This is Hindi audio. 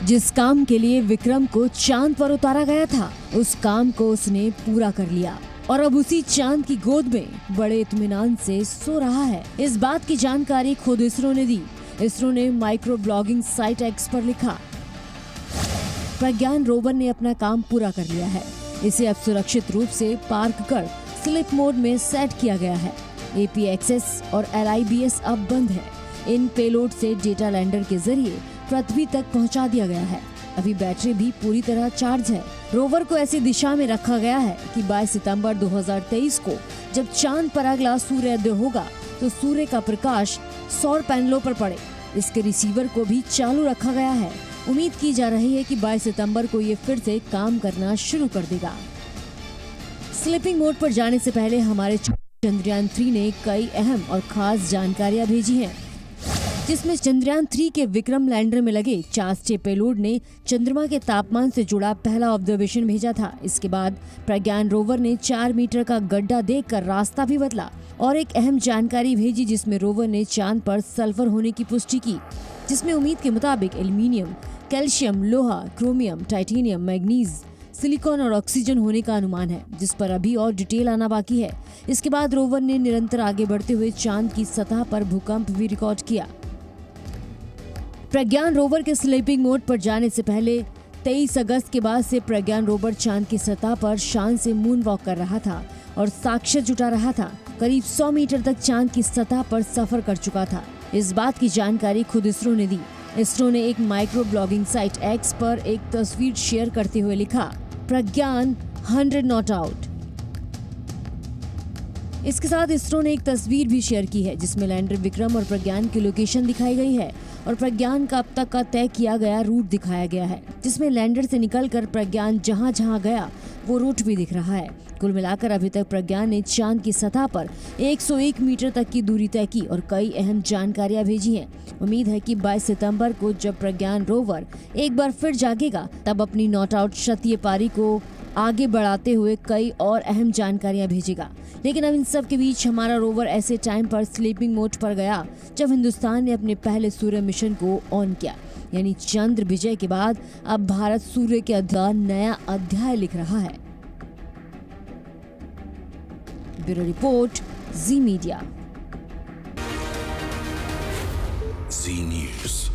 जिस काम के लिए विक्रम को चांद पर उतारा गया था, उस काम को उसने पूरा कर लिया और अब उसी चांद की गोद में बड़े इत्मीनान से सो रहा है। इस बात की जानकारी खुद इसरो ने दी। इसरो ने माइक्रो ब्लॉगिंग साइट एक्स पर लिखा, प्रज्ञान रोवर ने अपना काम पूरा कर लिया है। इसे अब सुरक्षित रूप से पार्क कर स्लिप मोड में सेट किया गया है। APXS और LIBS अब बंद है। इन पेलोड से डेटा लैंडर के जरिए पृथ्वी तक पहुंचा दिया गया है। अभी बैटरी भी पूरी तरह चार्ज है। रोवर को ऐसी दिशा में रखा गया है कि 22 सितंबर 2023 को जब चांद पर अगला सूर्योदय होगा तो सूर्य का प्रकाश सौर पैनलों पर पड़े। इसके रिसीवर को भी चालू रखा गया है। उम्मीद की जा रही है कि 22 सितंबर को ये फिर से काम करना शुरू कर देगा। स्लीपिंग मोड पर जाने से पहले हमारे चंद्रयान 3 ने कई अहम और खास जानकारियां भेजी हैं, जिसमें चंद्रयान 3 के विक्रम लैंडर में लगे चासटे पेलोड ने चंद्रमा के तापमान से जुड़ा पहला ऑब्जर्वेशन भेजा था। इसके बाद प्रज्ञान रोवर ने 4 मीटर का गड्ढा देखकर रास्ता भी बदला और एक अहम जानकारी भेजी, जिसमें रोवर ने चांद पर सल्फर होने की पुष्टि की, जिसमें उम्मीद के मुताबिक एल्यूमिनियम, कैल्शियम, लोहा, क्रोमियम, टाइटेनियम, मैग्नीज, सिलिकॉन और ऑक्सीजन होने का अनुमान है, जिस पर अभी और डिटेल आना बाकी है। इसके बाद रोवर ने निरंतर आगे बढ़ते हुए चांद की सतह पर भूकंप भी रिकॉर्ड किया। प्रज्ञान रोवर के स्लीपिंग मोड पर जाने से पहले 23 अगस्त के बाद से प्रज्ञान रोवर चांद की सतह पर शान से मून वॉक कर रहा था और साक्ष्य जुटा रहा था। करीब 100 मीटर तक चांद की सतह पर सफर कर चुका था। इस बात की जानकारी खुद इसरो ने दी। इसरो ने एक माइक्रो ब्लॉगिंग साइट एक्स पर एक तस्वीर शेयर करते हुए लिखा, प्रज्ञान 100 नॉट आउट। इसके साथ इसरो ने एक तस्वीर भी शेयर की है, जिसमें लैंडर विक्रम और प्रज्ञान की लोकेशन दिखाई गई है और प्रज्ञान का अब तक का तय किया गया रूट दिखाया गया है, जिसमें लैंडर से निकलकर प्रज्ञान जहां जहां गया वो रूट भी दिख रहा है। कुल मिलाकर अभी तक प्रज्ञान ने चांद की सतह पर 101 मीटर तक की दूरी तय की और कई अहम जानकारियां भेजी हैं। उम्मीद है कि 22 सितंबर को जब प्रज्ञान रोवर एक बार फिर जागेगा, तब अपनी नॉट आउट क्षत्रिय पारी को आगे बढ़ाते हुए कई और अहम जानकारियां भेजेगा। लेकिन अब इन सब के बीच हमारा रोवर ऐसे टाइम पर स्लीपिंग मोड पर गया जब हिंदुस्तान ने अपने पहले सूर्य मिशन को ऑन किया, यानी चंद्र विजय के बाद अब भारत सूर्य के नया अध्याय लिख रहा है। ब्यूरो रिपोर्ट, जी मीडिया। जी न्यूज़।